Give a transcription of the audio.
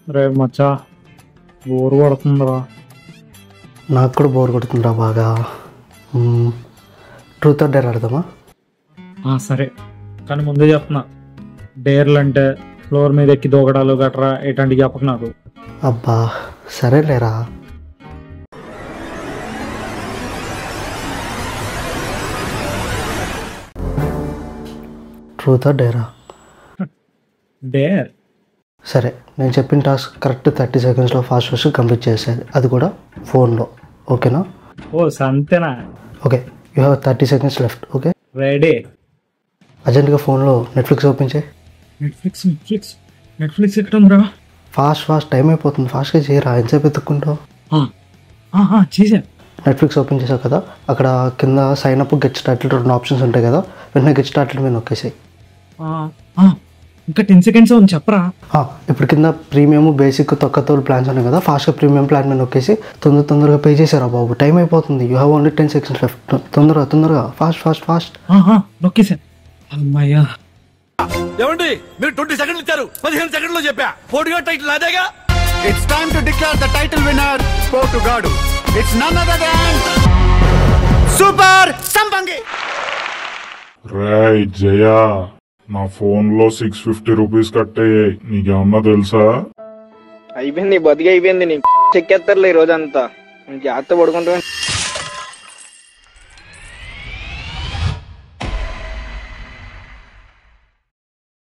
రే మచ్చా bore కొడుతుందిరా. నాకు కూడా bore కొడుతుందిరా బాగా. ట్రూత్ ఆర్ డేర్ ఆడదామా? సరే, కానీ ముందే చెప్తున్నా, డేర్లు అంటే ఫ్లోర్ మీద ఎక్కి దూకడాలు గట్రా ఎటువంటి చెప్పక నాకు. అబ్బా సరేలేరా. ట్రూత్ ఆర్ డేరా? డేర్. సరే, నేను చెప్పిన టాస్క్ కరెక్ట్ 30 secondsలో ఫాస్ట్ కంప్లీట్ చేసేది, అది కూడా ఫోన్లో. ఓకేనా? ఓ సంతేనా? Okay, you have 30 seconds left. Okay ready. అర్జెంట్గా ఫోన్లో నెట్ఫ్లిక్స్ ఓపెన్ చేయి. నెట్ఫ్లిక్స్ ఎక్కడ ఉందిరా? ఫాస్ట్ టైం అయిపోతుంది, ఫాస్ట్గా చేయరా, ఎంతసేపు ఎత్తుక్కుంటావు. చేసా. నెట్ఫ్లిక్స్ ఓపెన్ చేసావు కదా, అక్కడ కింద sign up, get started 2 options ఉంటాయి కదా, వెంటనే గెట్ స్టార్టెడ్ మీద నొక్కేసాయి. ఇంకా 10 seconds ఉంది చెప్పరా. ఇప్పుడు కింద ప్రీమియం, బేసిక్, తక్కువ ప్లాన్స్ ఉన్నాయి కదా, ఫాస్ట్గా ప్రీమియం ప్లాన్ మీద నొక్కేసి తొందరగా పే చేశారా బాబు, టైం అయిపోతుంది. You have only 10 seconds left. తొందరగా ఫాస్ట్. నొక్కేసా. అమ్మాయ్యా. ఏమండి మీరు 20 seconds ఇచ్చారు, 15 seconds లో చెప్పా. పోటీగా టైటిల్ అదేగా. It's time to declare the title winner, Portugal. It's none other than Super Sambangi. రేయ్ జయా, నా ఫోన్ లో 650 రూపీస్ కట్టయ్యాయి, నీకేమన్నా తెలుసా? అయిపోయింది, బతికి అయిపోయింది. నీ చెక్కేస్తారులే ఈ రోజంతా. జాగ్రత్త పడుకుంటా.